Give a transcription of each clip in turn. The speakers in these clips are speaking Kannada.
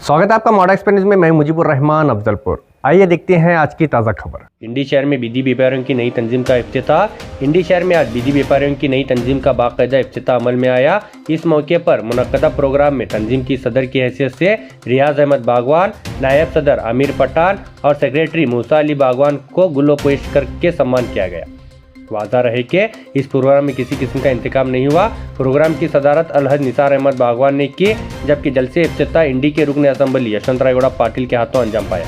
स्वागत है आपका मॉडर्न एक्सपीरियंस में। मैं मुजीबुर रहमान अफजलपुर। आइए देखते हैं आज की ताज़ा खबर। इंडी शहर में बिजली व्यापारियों की नई तंजीम का इफ्तिताह। इंडी शहर में आज बिजली व्यापारियों की नई तंजीम का बाकायदा इफ्तिताह अमल में आया। इस मौके पर मुनक्कदा प्रोग्राम में तंजीम की सदर की हैसियत से रियाज अहमद बागवान, नायब सदर आमिर पठान और सेक्रेटरी मूसा अली बागवान को गुलो पेश करके सम्मान किया गया। वादा रहे कि इस प्रोग्राम में किसी किस्म का इंतकाम नहीं हुआ। प्रोग्राम की सदारत अलहज निसार अहमद बागवान ने की, जबकि जलसे इफ्तिताह इंडी के रुकन असम्बली यशवंत राय गौड़ा पाटिल के हाथों अंजाम पाया।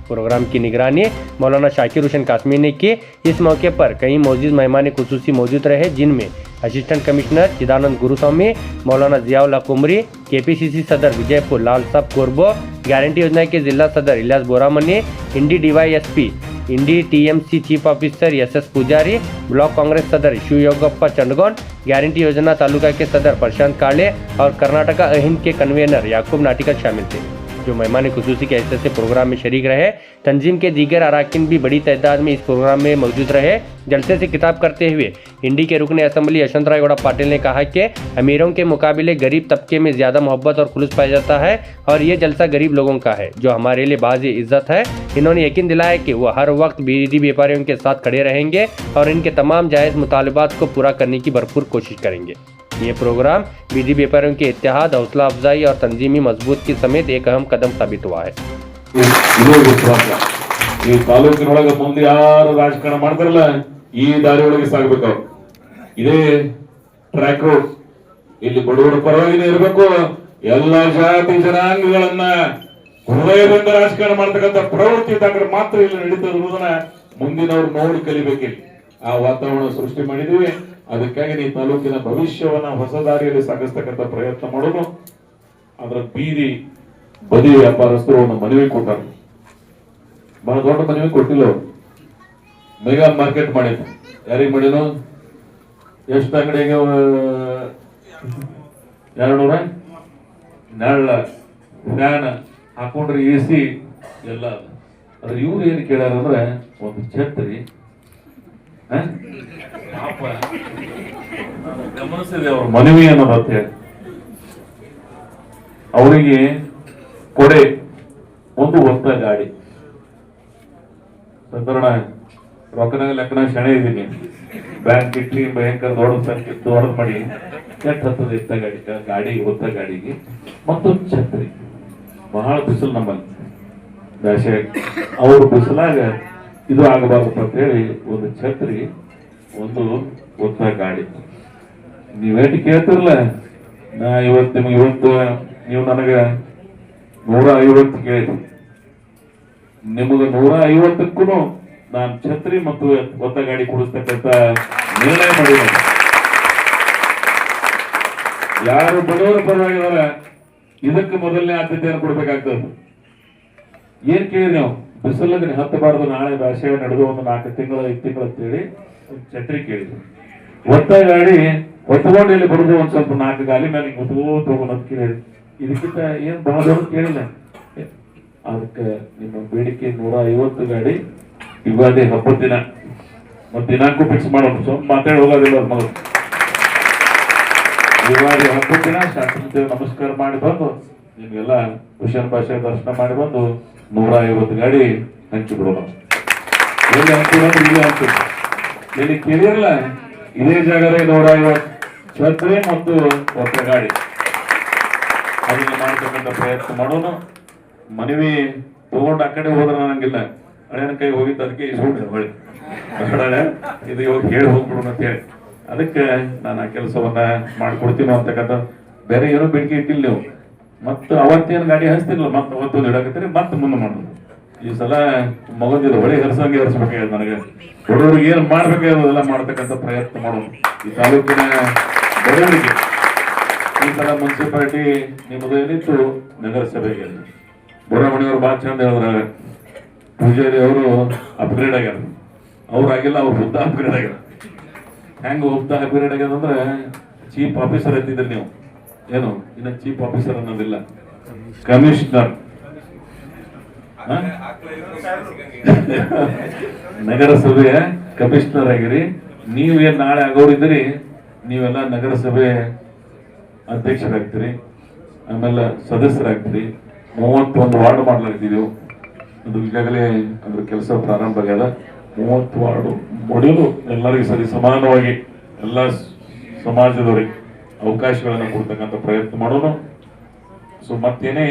प्रोग्राम की निगरानी मौलाना शाकिर हुसैन कासमी ने की। इस मौके पर कई मौजूद मेहमान खुसूसी मौजूद रहे, जिनमें असिस्टेंट कमिश्नर चिदानंद गुरुस्वामी, मौलाना जियाउल्लाह कुमरी, KPCC सदर विजयपुर लाल साहब कोरबो, गारंटी योजना के जिला सदर इलियास बोरामनी, इंडी DYSP इंडी TMC चीफ ऑफिसर SS पुजारी, ब्लॉक कांग्रेस सदर शिवयोगप्पा चंडगौन, गारंटी योजना तालुका के सदर प्रशांत काले और कर्नाटका अहिंद के कन्वीनर याकूब नाटिकल शामिल थे, जो मेहमान खुसूसी के हैसियत से प्रोग्राम में शरीक रहे। तंजीम के दीगर अराकीन भी बड़ी तादाद में इस प्रोग्राम में मौजूद रहे। जलसे से खिताब करते हुए इंडी के रुकन असम्बली यशवंत राय गौड़ा पाटिल ने कहा कि अमीरों के मुकाबले गरीब तबके में ज़्यादा मोहब्बत और खुलूस पाया जाता है और ये जलसा गरीब लोगों का है, जो हमारे लिए बाज़ इज्जत है। इन्होंने यकीन दिलाया कि वो हर वक्त बिजली व्यापारियों के साथ खड़े रहेंगे और इनके तमाम जायज़ मुतालबात को पूरा करने की भरपूर कोशिश करेंगे। ये प्रोग्राम बिजली व्यापारियों के इत्तेहाद, हौसला अफजाई और तंजीमी मजबूती समेत एक अहम कदम साबित हुआ है। ಈ ತಾಲೂಕಿನೊಳಗೆ ಮುಂದೆ ಯಾರು ರಾಜಕಾರಣ ಮಾಡ್ತಾರಲ್ಲ, ಈ ದಾರಿ ಒಳಗೆ ಸಾಗಬೇಕು. ಇದೇ ಟ್ರ್ಯಾಕ್ ರೋಡ್. ಇಲ್ಲಿ ಬಡವರ ಪರವಾಗಿನೇ ಇರಬೇಕು. ಎಲ್ಲಾ ಜಾತಿ ಜನಾಂಗಗಳನ್ನ ಹೃದಯದಿಂದ ರಾಜಕಾರಣ ಮಾಡ್ತಕ್ಕಂಥ ಪ್ರವೃತ್ತಿ ಇದ್ದಾಗ ಮಾತ್ರ ಇಲ್ಲಿ ನಡೀತದೆ ಅನ್ನೋದನ್ನ ಮುಂದಿನವ್ರು ನೋಡಿ ಕಲಿಬೇಕಿಲ್ಲ. ಆ ವಾತಾವರಣ ಸೃಷ್ಟಿ ಮಾಡಿದೀವಿ. ಅದಕ್ಕಾಗಿ ಈ ತಾಲೂಕಿನ ಭವಿಷ್ಯವನ್ನ ಹೊಸ ದಾರಿಯಲ್ಲಿ ಸಾಗಿಸ್ತಕ್ಕಂಥ ಪ್ರಯತ್ನ ಮಾಡೋದು. ಅದರ ಬೀದಿ ಬದಿ ವ್ಯಾಪಾರಸ್ಥರು ಒಂದು ಮನವಿ ಕೊಟ್ಟಾರೆ. ಬಹಳ ದೊಡ್ಡ ಮನವಿ ಕೊಟ್ಟಿಲ್ಲ ಅವರು. ಮೆಗಾ ಮಾರ್ಕೆಟ್ ಮಾಡಿದ್ರು. ಯಾರಿಗೆ ಮಾಡಿದ್ರು? ಎಷ್ಟು ಅಂಗಡಿಗೆ? 200 ನೆರಳ ಫ್ಯಾನ್ ಹಾಕೊಂಡ್ರೆ AC ಎಲ್ಲ. ಅದ್ರ ಇವ್ರು ಏನು ಕೇಳ್ಯಾರ ಅಂದ್ರೆ ಒಂದು ಛತ್ರಿ. ಗಮನಿಸಿದೆ ಅವ್ರ ಮನವಿ ಅನ್ನೋದು ಅಂತ ಹೇಳಿ. ಅವರಿಗೆ ಕೊಡೆ ಒಂದು ಹೊತ್ತ ಗಾಡಿ. ಸಂತರಣ ರೊಕ್ಕನಾಗ ಲೆಕ್ಕನ ಶಣೆ ಇದ್ದೀನಿ. ಬ್ಯಾಂಕ್ ಇಟ್ಟಿ ಭಯಂಕರ ದೊಡ್ಡದು ಮಾಡಿ ಕೆಟ್ಟ ಹತ್ತದ ಎತ್ತ ಗಾಡಿ ಹೊತ್ತ ಗಾಡಿಗೆ ಮತ್ತು ಛತ್ರಿ. ಬಹಳ ಬಿಸಿಲು ನಮ್ಮಲ್ಲಿ ಬ್ಯಾಸೆ. ಅವ್ರ ಬಿಸಿಲಾಗ ಇದು ಆಗಬಾರ್ದು ಅಂತ ಹೇಳಿ ಒಂದು ಛತ್ರಿ, ಒಂದು ಹೊತ್ತ ಗಾಡಿ. ನೀವೇಟಿ ಕೇಳ್ತಿರಲ್ಲ, ನಾ ಇವತ್ತು ನೀವು ನನಗೆ 150 ಕೇಳಿ, ನಿಮಗೆ 150ಕ್ಕೂ ನಾನು ಛತ್ರಿ ಮತ್ತು ಹೊತ್ತ ಗಾಡಿ ಕೊಡಿಸ್ತಕ್ಕಂಥ ನಿರ್ಣಯ ಮಾಡಿದ್ದೇನೆ. ಯಾರು ಬಡವರ ಪರವಾಗಿದಾರ ಇದಕ್ಕೆ ಮೊದಲನೇ ಆದ್ಯತೆಯನ್ನು ಕೊಡ್ಬೇಕಾಗ್ತದೆ. ಏನ್ ಕೇಳಿ ನಾವು ಬಿಸಿಲಲ್ಲಿ ಹತ್ತಬಾರದು, ನಾಳೆ ಭಾಷೆ ನಡೆದು ಒಂದು 4 ತಿಂಗಳು 5 ತಿಂಗಳು ಅಂತೇಳಿ ಛತ್ರಿ ಕೇಳಿದ್ರು. ಹೊತ್ತ ಗಾಡಿ ಹೊತ್ಕೊಂಡು ಇಲ್ಲಿ ಬರುದು ಒಂದ್ ಸ್ವಲ್ಪ 4 ಗಾಲಿ ಮೇಲೆ ಹೊತ್ಕೋತ ಹೋಗೋದು ಕೇಳಿ. ಇದಕ್ಕಿಂತ ಏನ್ ಬಹಳ ದೊಡ್ಡ ಕೇಳಿಲ್ಲ. ಅದಕ್ಕೆ ನಿಮ್ಮ ಬೇಡಿಕೆ 150 ಗಾಡಿ ಯುಗಾದಿ ಹಬ್ಬದ ದಿನ ಮತ್ ದಿನಾಂಕು ಫಿಕ್ಸ್ ಮಾಡೋದು. ಸ್ವಲ್ಪ ಮಾತಾಡಿ ಹೋಗೋದಿಲ್ಲ ಮೊದಲು. ಯುಗಾದಿ ಹಬ್ಬದ ದಿನ ಶಾಸನ ನಮಸ್ಕಾರ ಮಾಡಿ ಬಂದು ನಿಮ್ಗೆಲ್ಲ ಹುಷಾರ್ ಭಾಷೆ ದರ್ಶನ ಮಾಡಿ ಬಂದು 150 ಗಾಡಿ ಹಂಚಿಬಿಡೋಣ. ಎಲ್ಲಿ ಹಂಚಿರೋದು? ಇಲ್ಲಿ ಹಂಚಿ. ಇಲ್ಲಿ ಕೇಳಿರಲ್ಲ, ಇದೇ ಜಾಗದಲ್ಲಿ 150 ಛತ್ರಿ ಮತ್ತು ಹೊಸ ಗಾಡಿ ಅದನ್ನ ಮಾಡ್ತಕ್ಕಂಥ ಪ್ರಯತ್ನ ಮಾಡೋಣ. ಮನವಿ ತಗೊಂಡು ಆ ಕಡೆ ಹೋದ್ರೆ ನನಗಿಲ್ಲ, ಹಳೆಯನ ಕೈ ಹೋಗಿದ್ದ, ಅದಕ್ಕೆ ಇಸ್ಕೊಂಡೆ ಹೊಳಿ ಹಳೆ ಇದು ಇವಾಗ ಹೇಳಿ ಹೋಗ್ಬಿಡೋಣ ಅಂತ ಹೇಳಿ. ಅದಕ್ಕೆ ನಾನು ಆ ಕೆಲಸವನ್ನ ಮಾಡ್ಕೊಡ್ತೀನಿ ಅಂತಕ್ಕಂಥ. ಬೇರೆ ಏನೋ ಬೇಡಿಕೆ ಇಟ್ಟಿಲ್ಲ ನೀವು. ಮತ್ತೆ ಅವತ್ತೇನು ಗಾಡಿ ಹರಿಸ್ತಿರ್ಲಿಲ್ಲ, ಮತ್ತೆ ಅವತ್ತೊಂದು ಇಡಕತ್ತೀರಿ, ಮತ್ತೆ ಮುಂದೆ ಮಾಡೋದು. ಈ ಸಲ ಮಗಂದಿದ ಹೊಳಿ ಹರಿಸಂಗೆ ಹರಿಸ್ಬೇಕಾಗಿದೆ. ನನಗೆ ಬಡವರಿಗೆ ಏನ್ ಮಾಡ್ಬೇಕಾಗೋದೆಲ್ಲ ಮಾಡ್ತಕ್ಕಂಥ ಪ್ರಯತ್ನ ಮಾಡೋದು. ಈ ತಾಲೂಕಿನ ಬಡವರಿಗೆ ಈ ಸಲ ಮುನ್ಸಿಪಾಲಿಟಿ ನಿಮ್ಮದು ಏನಿತ್ತು ನಗರಸಭೆಗೆ ಬೋರಮಣಿಯವರು ಬಹಳ ಚಂದ ಹೇಳಿದ್ರ. ಪೂಜಾರಿ ಅವರು ಅಪ್ಗ್ರೇಡ್ ಆಗ್ಯಾರ. ಅವ್ರಾಗಿಲ್ಲ, ಅವ್ರು ಹುದ್ದ ಅಪ್ಗ್ರೇಡ್ ಆಗ್ಯಾರ. ಹೆಂಗ ಹುದ್ದ ಅಪ್ಗ್ರೇಡ್ ಆಗ್ಯದ ಅಂದ್ರೆ ಚೀಫ್ ಆಫೀಸರ್ ಎತ್ತಿದ್ರಿ ನೀವು. ಏನು ಇನ್ನ ಚೀಫ್ ಆಫೀಸರ್ ಅನ್ನೋದಿಲ್ಲ, ಕಮಿಷನರ್. ನಗರಸಭೆಯ ಕಮಿಷನರ್ ಆಗಿರಿ. ನೀವೇನ್ ನಾಳೆ ಆಗೋರಿದ್ದೀರಿ, ನೀವೆಲ್ಲ ನಗರಸಭೆ ಅಧ್ಯಕ್ಷರಾಗ್ತೀರಿ, ಆಮೇಲೆ ಸದಸ್ಯರಾಗ್ತೀರಿ. 31 ವಾರ್ಡ್ ಮಾಡ್ಲಾಗಿದ್ದೀವಿ. ಅದು ಈಗಾಗಲೇ ಅದ್ರ ಕೆಲಸ ಪ್ರಾರಂಭ ಆಗ್ಯದ. 30 ವಾರ್ಡ್ ಮೊದಲು ಎಲ್ಲರಿಗೂ ಸರಿ ಸಮಾನವಾಗಿ ಎಲ್ಲ ಸಮಾಜದವರಿಗೆ ಅವಕಾಶಗಳನ್ನು ಕೊಡ್ತಕ್ಕಂಥ ಪ್ರಯತ್ನ ಮಾಡೋಣ. ಸೊ ಮತ್ತೇನೇ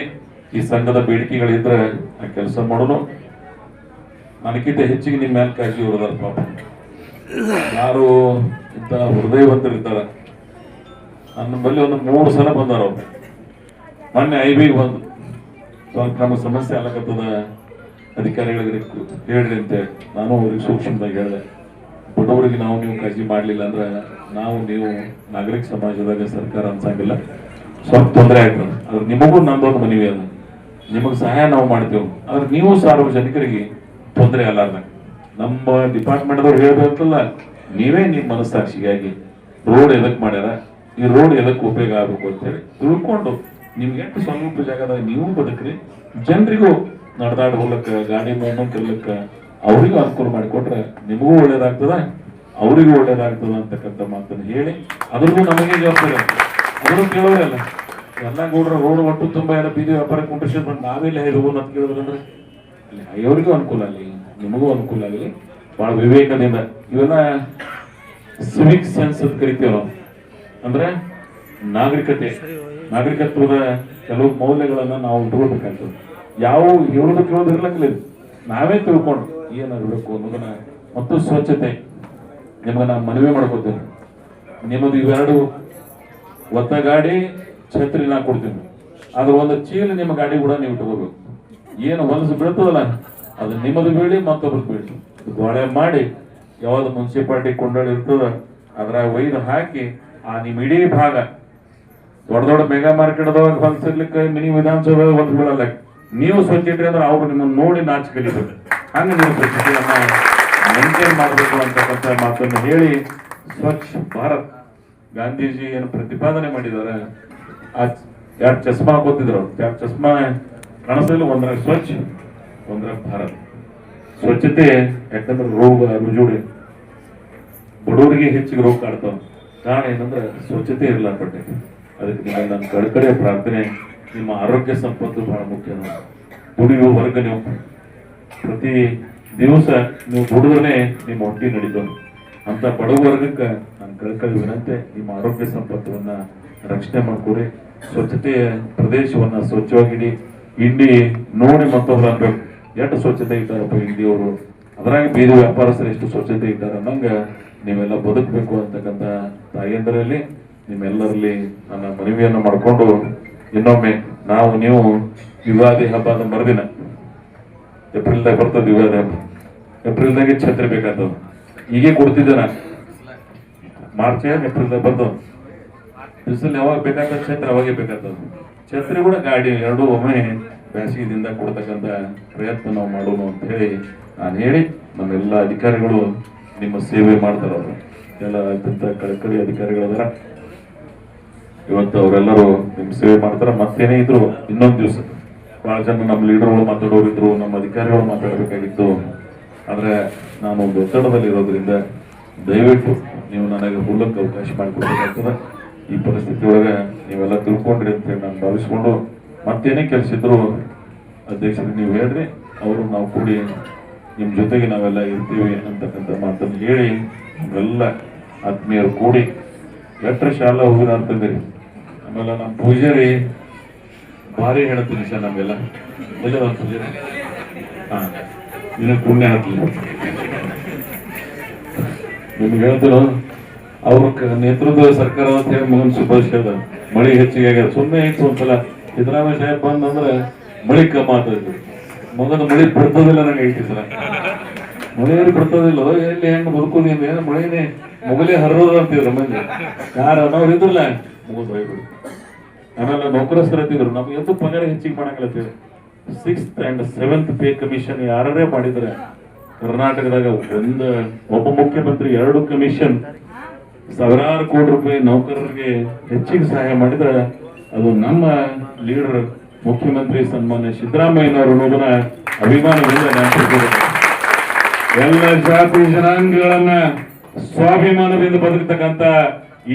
ಈ ಸಂಘದ ಬೇಡಿಕೆಗಳಿದ್ರೆ ಆ ಕೆಲಸ ಮಾಡೋಣ. ನನಗಿಂತ ಹೆಚ್ಚಿಗೆ ನಿಮ್ಮ ಮೇಲೆ ಕಾಳಜಿ ಇರೋದಾರ ಪಾಪ. ಯಾರು ಇಂಥ ಹೃದಯವಂತರಿರ್ತಾರ. ನನ್ನ ಬಳಿ ಒಂದು 3 ಸಲ ಬಂದಾರ ಅವ್ರು. ಮೊನ್ನೆ ಐಬಿಗೆ ಬಂದು ಸ್ವಲ್ಪ ನಮ್ಮ ಸಮಸ್ಯೆ ಆಗಕತ್ತದ, ಅಧಿಕಾರಿಗಳಿಗೆ ಹೇಳ್ರಿ ಅಂತೇಳಿ ನಾನು ಅವ್ರಿಗೆ ಸೂಕ್ಷ್ಮವಾಗಿ ಹೇಳಿದೆ. ಬಡವರಿಗೆ ನಾವು ನೀವು ಕಾಳಜಿ ಮಾಡಲಿಲ್ಲ ಅಂದ್ರೆ ನಾವು ನೀವು ನಾಗರಿಕ ಸಮಾಜದಾಗ ಸರ್ಕಾರ ಅನ್ಸಂಗಿಲ್ಲ, ಸ್ವಲ್ಪ ತೊಂದರೆ ಆಗ್ತದೆ. ಆದ್ರೆ ನಿಮಗೂ ನಂದೊಂದು ಮನವಿ ಅದ, ನಿಮಗೆ ಸಹಾಯ ನಾವು ಮಾಡ್ತೇವೆ, ಆದ್ರೆ ನೀವು ಸಾರ್ವಜನಿಕರಿಗೆ ತೊಂದರೆ ಅಲ್ಲಾರ್ದ ನಮ್ಮ ಡಿಪಾರ್ಟ್ಮೆಂಟ್ದವ್ರು ಹೇಳ್ಬೇಕಲ್ಲ, ನೀವೇ ನಿಮ್ಮ ಮನಸ್ಸಾಕ್ಷಿಗಾಗಿ ರೋಡ್ ಎದಕ್ ಮಾಡ್ಯಾರ, ಈ ರೋಡ್ ಎದಕ್ ಉಪಯೋಗ ಆಗ್ಬೇಕು ಅಂತೇಳಿ ತಿಳ್ಕೊಂಡು ನಿಮ್ಗೆ ಎಷ್ಟು ಸ್ವಲ್ಪ ಜಾಗದಾಗ ನೀವು ಬದುಕ್ರಿ, ಜನರಿಗೂ ನಡೆದಾಡ ಹೋಗ್ಲಕ್ಕ ಗಾಡಿ ಮೂವ್ಮೆಂಟ್ ಇರ್ಲಿಕ್ಕ ಅವರಿಗೂ ಅನುಕೂಲ ಮಾಡಿಕೊಟ್ರೆ ನಿಮಗೂ ಒಳ್ಳೇದಾಗ್ತದ, ಅವರಿಗೂ ಒಳ್ಳೇದಾಗ್ತದ ಅಂತಕ್ಕಂಥ ಮಾತನ್ನು ಹೇಳಿ ಅದ್ರಿಗೂ ನಮಗೆ ಜವಾಬ್ದಾರಿ ಅದನ್ನು ಕೇಳೋರಲ್ಲ. ಎಲ್ಲ ಗೌಡ್ರ ರೋಡ್ ಒಟ್ಟು ತುಂಬಾ ಎಲ್ಲ ಬೀದಿ ವ್ಯಾಪಾರ ಕುಂಡ್ರಿಸಿದ್ ನಾವೆಲ್ಲ ಹೋಗೋದು ಅಂತ ಕೇಳಿದ್ರಂದ್ರೆ ಅಲ್ಲಿ ಅವರಿಗೂ ಅನುಕೂಲ ಆಗಲಿ, ನಿಮಗೂ ಅನುಕೂಲ ಆಗಲಿ. ಬಹಳ ವಿವೇಕದಿಂದ ಇವೆಲ್ಲ ಸಿವಿಕ್ ಸೆನ್ಸ್ ಅಂತ ಕರಿತೀವಿ ನಾವು. ಅಂದ್ರೆ ನಾಗರಿಕತ್ವದ ಕೆಲವು ಮೌಲ್ಯಗಳನ್ನ ನಾವು ಇಟ್ಕೊಳ್ಬೇಕಾಗ್ತದೆ. ಯಾವ ಹೇಳೋದು ಕೇಳೋದು ಇರ್ಲಕ್ಕಿಲ್ಲ, ನಾವೇ ತಿಳ್ಕೊಂಡು ಏನಾಗಬೇಕು ಅನ್ನೋದನ್ನ. ಮತ್ತು ಸ್ವಚ್ಛತೆ ನಿಮ್ಗೆ ನಾನು ಮನವಿ ಮಾಡ್ಕೋತೀನಿ. ನಿಮ್ಮದು ಇವೆರಡು ಒತ್ತ ಗಾಡಿ ಛತ್ರಿ ನಾ ಕೊಡ್ತೀನಿ, ಅದ್ರ ಒಂದು ಚೀಲ ನಿಮ್ಮ ಗಾಡಿ ಕೂಡ ನೀವು ಇಟ್ಕೋಬೇಕು. ಏನು ಹೊಲಸು ಬೀಳ್ತದಲ್ಲ ಅದು ನಿಮ್ಮದು ಬೀಳಿ ಮತ್ತೊಬ್ರದ್ದು ಬೀಳಿ ಗೋಳೆ ಮಾಡಿ ಯಾವ್ದು ಮುನ್ಸಿಪಾಲಿಟಿ ಕೊಂಡೋಳಿ ಇರ್ತದ ಅದ್ರಾಗ ಒಯ್ದು ಹಾಕಿ ಆ ನಿಮ್ಮ ಇಡೀ ಭಾಗ ದೊಡ್ಡ ದೊಡ್ಡ ಮೆಗಾ ಮಾರ್ಕೆಟ್ದವಾಗ ಹೊಲಸಿರ್ಲಿಕ್ಕೆ ಮಿನಿ ವಿಧಾನಸಭೆ ಹೊಲಸು ಬೀಳಲ್ಲ. ನೀವು ಸ್ವಚ್ಛ ಇಟ್ರಿ ಅಂದ್ರೆ ಅವ್ರು ನಿಮ್ಮನ್ನು ನೋಡಿ ನಾಚಿ ಕಲಿಬೇಕು. ಹಂಗೆ ನೀವು ಸ್ವಚ್ಛತೆಯನ್ನ ಮೇಂಟೈನ್ ಮಾಡಬೇಕು ಅಂತಕ್ಕಂಥ ಮಾತನ್ನು ಹೇಳಿ, ಸ್ವಚ್ಛ ಭಾರತ್ ಗಾಂಧೀಜಿ ಏನು ಪ್ರತಿಪಾದನೆ ಮಾಡಿದ್ದಾರೆ. ಆ 2 ಚಸ್ಮಾ ಹಾಕೋತಿದ್ರು, 2 ಚಸ್ಮಾ ಕಾಣಿಸಲು, ಒಂದ್ರಾಗ ಸ್ವಚ್ಛ ಒಂದ್ರಾಗ ಭಾರತ್. ಸ್ವಚ್ಛತೆ ಯಾಕಂದ್ರೆ ರೋಗ ರುಜುಡಿ ಬಡವರಿಗೆ ಹೆಚ್ಚಿಗೆ ರೋಗ ಕಾಡ್ತಾವ. ಕಾರಣ ಏನಂದ್ರೆ ಸ್ವಚ್ಛತೆ ಇರಲ್ಲ ಪಟ್ಟೆ. ಅದಕ್ಕೆ ನಿಮ್ಮ ನನ್ನ ಕಡೆ ಪ್ರಾರ್ಥನೆ, ನಿಮ್ಮ ಆರೋಗ್ಯ ಸಂಪತ್ತು ಬಹಳ ಮುಖ್ಯ. ದುಡಿಯುವ ವರ್ಗ ನೀವು ಪ್ರತಿ ದಿವಸ ನೀವು ದುಡಿದ್ರೆ ನಿಮ್ಮ ಹೊಟ್ಟಿ ನಡೀತದೆ. ಅಂತ ಬಡವ ವರ್ಗಕ್ಕೆ ನಾನು ಕಳ್ಕಳಿ ವಿನಂತೆ, ನಿಮ್ಮ ಆರೋಗ್ಯ ಸಂಪತ್ತವನ್ನ ರಕ್ಷಣೆ ಮಾಡ್ಕೊಡಿ. ಸ್ವಚ್ಛತೆಯ ಪ್ರದೇಶವನ್ನ ಸ್ವಚ್ಛವಾಗಿಡಿ. ಇಂಡಿ ನೋಡಿ ಮತ್ತೊಬ್ರು ಅನ್ಬೇಕು ಎಷ್ಟು ಸ್ವಚ್ಛತೆ ಇಟ್ಟಾರಪ್ಪ ಇಂಡಿಯವರು, ಅದ್ರಾಗ ಬೀದಿ ವ್ಯಾಪಾರಸ್ಥರು ಎಷ್ಟು ಸ್ವಚ್ಛತೆ ಇಟ್ಟಾರ ಅನ್ನಂಗ ನೀವೆಲ್ಲ ಬದುಕಬೇಕು ಅಂತಕ್ಕಂಥ ತಾಯಂದರಲ್ಲಿ ನಿಮ್ಮೆಲ್ಲರಲ್ಲಿ ನನ್ನ ಮನವಿಯನ್ನು ಮಾಡಿಕೊಂಡು, ಇನ್ನೊಮ್ಮೆ ನಾವು ನೀವು ಯುಗಾದಿ ಹಬ್ಬದ ಮರುದಿನ ಏಪ್ರಿಲ್ದಾಗ ಬರ್ತದೆ ಯುಗಾದಿ ಹಬ್ಬ. ಏಪ್ರಿಲ್ದಾಗೆ ಛತ್ರಿ ಬೇಕಾಗ್ತದ. ಈಗೇ ಕೊಡ್ತಿದ್ದೆ ನಾನು, ಮಾರ್ಚ್ ಏಪ್ರಿಲ್ದಾಗ ಬರ್ತದ. ಬಿಸಿಲು ಯಾವಾಗ ಬೇಕಾಗ್ತದೆ ಛತ್ರಿ ಅವಾಗೇ ಬೇಕಾಗ್ತದ. ಛತ್ರಿ ಕೂಡ ಗಾಡಿ ಎರಡೂ ಒಮ್ಮೆ ಬೇಸಿಗೆದಿಂದ ಕೊಡ್ತಕ್ಕಂಥ ಪ್ರಯತ್ನ ನಾವು ಮಾಡೋಣ ಅಂತ ಹೇಳಿ ನಾನು ಹೇಳಿ, ನಮ್ಮೆಲ್ಲ ಅಧಿಕಾರಿಗಳು ನಿಮ್ಮ ಸೇವೆ ಮಾಡ್ತಾರ. ಅವರು ಎಲ್ಲ ಅತ್ಯಂತ ಕಳಕಳಿ ಅಧಿಕಾರಿಗಳದಾರ. ಇವತ್ತು ಅವರೆಲ್ಲರೂ ನಿಮ್ಮ ಸೇವೆ ಮಾಡ್ತಾರ. ಮತ್ತೇನೇ ಇದ್ರು ಇನ್ನೊಂದು ದಿವಸ ಬಹಳ ಜನ ನಮ್ಮ ಲೀಡರ್ಗಳು ಮಾತಾಡೋರಿದ್ರು, ನಮ್ಮ ಅಧಿಕಾರಿಗಳು ಮಾತಾಡಬೇಕಾಗಿತ್ತು. ಆದ್ರೆ ನಾನು ಒಂದು ಒತ್ತಡದಲ್ಲಿ ಇರೋದ್ರಿಂದ ದಯವಿಟ್ಟು ನೀವು ನನಗೆ ಹುಲ್ಲಕ್ಕೆ ಅವಕಾಶ ಮಾಡಿಕೊಡ್ಬೇಕಾಗ್ತದೆ. ಈ ಪರಿಸ್ಥಿತಿ ಒಳಗೆ ನೀವೆಲ್ಲ ತಿಳ್ಕೊಂಡ್ರಿ ಅಂತ ಹೇಳಿ ನಾನು ಭಾವಿಸ್ಕೊಂಡು, ಮತ್ತೇನೇ ಕೆಲಸ ಇದ್ರು ಅಧ್ಯಕ್ಷರಿಗೆ ನೀವು ಹೇಳ್ರಿ, ಅವರು ನಾವು ಕೂಡಿ ನಿಮ್ಮ ಜೊತೆಗೆ ನಾವೆಲ್ಲ ಇರ್ತೀವಿ ಅಂತಕ್ಕಂಥ ಮಾತನ್ನು ಹೇಳಿ, ನಾವೆಲ್ಲ ಆತ್ಮೀಯರು ಕೂಡಿ ಎಟ್ರ ಶಾಲಾ ಹೋಗಿದ ಅಂತಂದಿರಿ. ಆಮೇಲೆ ನಮ್ಮ ಪೂಜಾರಿ ಭಾರಿ ಹೇಳ್ತೀನಿ ಸರ್, ನಮಗೆಲ್ಲ ಎಲ್ಲ ಒಂದು ಪೂಜಾರಿ ನಿನಗೆ ಪುಣ್ಯ ಹಾಕ್ಲಿ ನಿಮ್ಗೆ ಹೇಳ್ತೀರೋ. ಅವ್ರ ನೇತೃತ್ವ ಸರ್ಕಾರ ಅಂತ ಹೇಳಿ ಮಗನ್ ಸುಭಾಷ್ ಹೇಳ್ದ, ಮಳಿ ಹೆಚ್ಚಿಗೆ ಆಗ್ಯದ. ಸುಮ್ಮನೆ ಇತ್ತು ಒಂದ್ಸಲ ಸಿದ್ದರಾಮಯ್ಯ ಸಾಹೇಬ್ ಬಂದಂದ್ರೆ ಮಳಿ ಕಮ್ಮ ಆಗ್ತದೆ. ಮಗನ ಮಳಿ ಬರ್ತದಿಲ್ಲ ನಂಗೆ ಐತಿ ಸಲ, ಮಳೆಯಲ್ಲಿ ಬರ್ತದಿಲ್ಲ. ಎಲ್ಲಿ ಹೆಂಗ್ ಬದುಕೋದು ಏನು ಮಳಿನೇ ಮೊಗಲೇ ಹರಿದ ಅಂತಿದ್ರು ಮಂದಿ. ಯಾರು ಅನ್ನೋರು ಇದ್ರಲ್ಲ ಮುಗಿದು ಹೋಗ್ಬಿಡು. ಆಮೇಲೆ ನೌಕರಸ್ಥರು ಅಂತಿದ್ರು, ನಮ್ಗೆ ಎಂತೂ ಪಗಾರ ಹೆಚ್ಚಿಗೆ ಮಾಡಂಗಿಲ್ಲ. 6th and 7th pay commission ಯಾರೇ ಮಾಡಿದ್ರೆ ಕರ್ನಾಟಕದಾಗ ಒಬ್ಬ ಮುಖ್ಯಮಂತ್ರಿ 2 ಕಮಿಷನ್ ಸಾವಿರಾರು ಕೋಟಿ ರೂಪಾಯಿ ನೌಕರರಿಗೆ ಹೆಚ್ಚಿಗೆ ಸಹಾಯ ಮಾಡಿದ್ರೆ ಅದು ನಮ್ಮ ಲೀಡರ್ ಮುಖ್ಯಮಂತ್ರಿ ಸನ್ಮಾನ್ಯ ಸಿದ್ದರಾಮಯ್ಯನವರು ಅನ್ನೋದನ್ನ ಅಭಿಮಾನದಿಂದ ಎಲ್ಲ ಜಾತಿ ಜನಾಂಗಗಳನ್ನ ಸ್ವಾಭಿಮಾನದಿಂದ ಬದುಕತಕ್ಕಂತ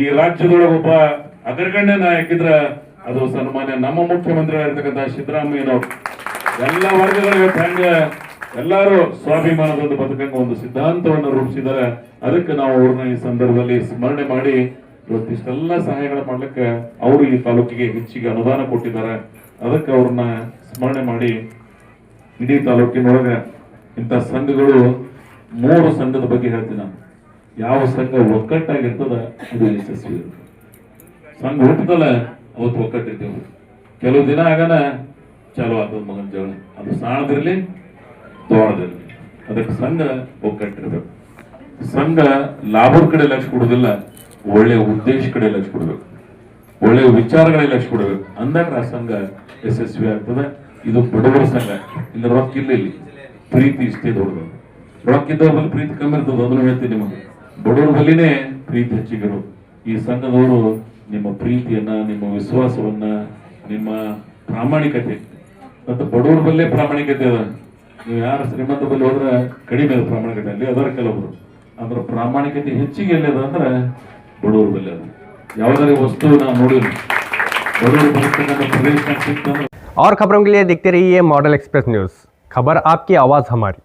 ಈ ರಾಜ್ಯದೊಳಗೆ ಒಬ್ಬ ಅಗ್ರಗಣ್ಯ ನಾಯಕಿದ್ರ ಅದು ಸನ್ಮಾನ್ಯ ನಮ್ಮ ಮುಖ್ಯಮಂತ್ರಿಗಳಿರ್ತಕ್ಕಂಥ ಸಿದ್ದರಾಮಯ್ಯನವರು ಎಲ್ಲ ವರ್ಗಗಳು ಇವತ್ತು ಹೆಂಗ ಎಲ್ಲರೂ ಸ್ವಾಭಿಮಾನದೊಂದು ಬದುಕಂಗ ಒಂದು ಸಿದ್ಧಾಂತವನ್ನು ರೂಪಿಸಿದ್ದಾರೆ. ಅದಕ್ಕೆ ನಾವು ಅವ್ರನ್ನ ಈ ಸಂದರ್ಭದಲ್ಲಿ ಸ್ಮರಣೆ ಮಾಡಿ ಇವತ್ತಿಷ್ಟೆಲ್ಲ ಸಹಾಯಗಳು ಮಾಡ್ಲಿಕ್ಕೆ ಅವರು ಈ ತಾಲೂಕಿಗೆ ಹೆಚ್ಚಿಗೆ ಅನುದಾನ ಕೊಟ್ಟಿದ್ದಾರೆ. ಅದಕ್ಕೆ ಅವ್ರನ್ನ ಸ್ಮರಣೆ ಮಾಡಿ ಇಡೀ ತಾಲೂಕಿನೊಳಗೆ ಇಂಥ ಸಂಘಗಳು 3 ಸಂಘದ ಬಗ್ಗೆ ಹೇಳ್ತೀನಿ ನಾನು. ಯಾವ ಸಂಘ ಒಕ್ಕಟ್ಟಾಗಿರ್ತದ ಅದು ಯಶಸ್ವಿ ಇರ್ತದೆ. ಸಂಘ ಹುಟ್ಟದಲ್ಲ ಅವತ್ತು ಒಕ್ಕಟ್ಟಿರ್ತೇವೆ. ಕೆಲವು ದಿನ ಆಗನ ಚಾಲು ಆಗ್ತದ ಮಗನ ಜಗಳ, ಅದು ಸಾಣದಿರ್ಲಿ ದೊಡ್ಡದಿರ್ಲಿ, ಅದಕ್ಕೆ ಸಂಘ ಒಕ್ಕಟ್ಟಿರ್ಬೇಕು. ಸಂಘ ಲಾಭದ ಕಡೆ ಲಕ್ಷ್ಯ ಕೊಡುದಿಲ್ಲ, ಒಳ್ಳೆಯ ಉದ್ದೇಶ ಕಡೆ ಲಕ್ಷ್ಯ ಕೊಡ್ಬೇಕು, ಒಳ್ಳೆಯ ವಿಚಾರಗಳಿಗೆ ಲಕ್ಷ್ಯ ಕೊಡಬೇಕು. ಅಂದಾಗ ಆ ಸಂಘ ಯಶಸ್ವಿ ಆಗ್ತದೆ. ಇದು ಬಡವರ ಸಂಘ. ಇಲ್ಲಿ ರೊಕ್ಕ ಇಲ್ಲ, ಇಲ್ಲಿ ಪ್ರೀತಿ ಇಷ್ಟೇ ದೊಡ್ಡದು. ರೊಕ್ಕ ಇದ್ದವ್ರ ಬಲ್ಲಿ ಪ್ರೀತಿ ಕಮ್ಮಿ ಇರ್ತದೆ, ಅದನ್ನು ಹೇಳ್ತೀನಿ ನಿಮಗೆ. ಬಡವರ ಬಲ್ಲಿನೇ ಪ್ರೀತಿ ಹೆಚ್ಚಿಗಿರು. ಈ ಸಂಘದವರು ನಿಮ್ಮ ಪ್ರೀತಿಯನ್ನ, ನಿಮ್ಮ ವಿಶ್ವಾಸವನ್ನ, ನಿಮ್ಮ ಪ್ರಾಮಾಣಿಕತೆ, ಮತ್ತು ಬಡವರ ಬಲ್ಲೇ ಪ್ರಾಮಾಣಿಕತೆ ಅದ. ನೀವು ಯಾರು ಶ್ರೀಮಂತ ಬಲ್ಲಿ ಹೋದ್ರೆ ಕಡಿಮೆ ಅದ ಪ್ರಾಮಾಣಿಕತೆ, ಅಲ್ಲಿ ಅದರ ಕೆಲವರು. ಅದ್ರ ಪ್ರಾಮಾಣಿಕತೆ ಹೆಚ್ಚಿಗೆ ಎಲ್ಲಿ ಅದ ಅಂದ್ರೆ ಬಡವರ ಬಲ್ಲಿ ಅದ. ಯಾವುದಾದ್ರೂ ವಸ್ತು ನಾವು ನೋಡಿಲ್ಲ, ಬಡವರು ಬರ್ತಕ್ಕಂಥ ಪ್ರದೇಶ ಸಿಕ್ತಂದ್ರೆ. और खबरों के लिए देखते रहिए मॉडल एक्सप्रेस न्यूज़। खबर आपकी, आवाज़ हमारी।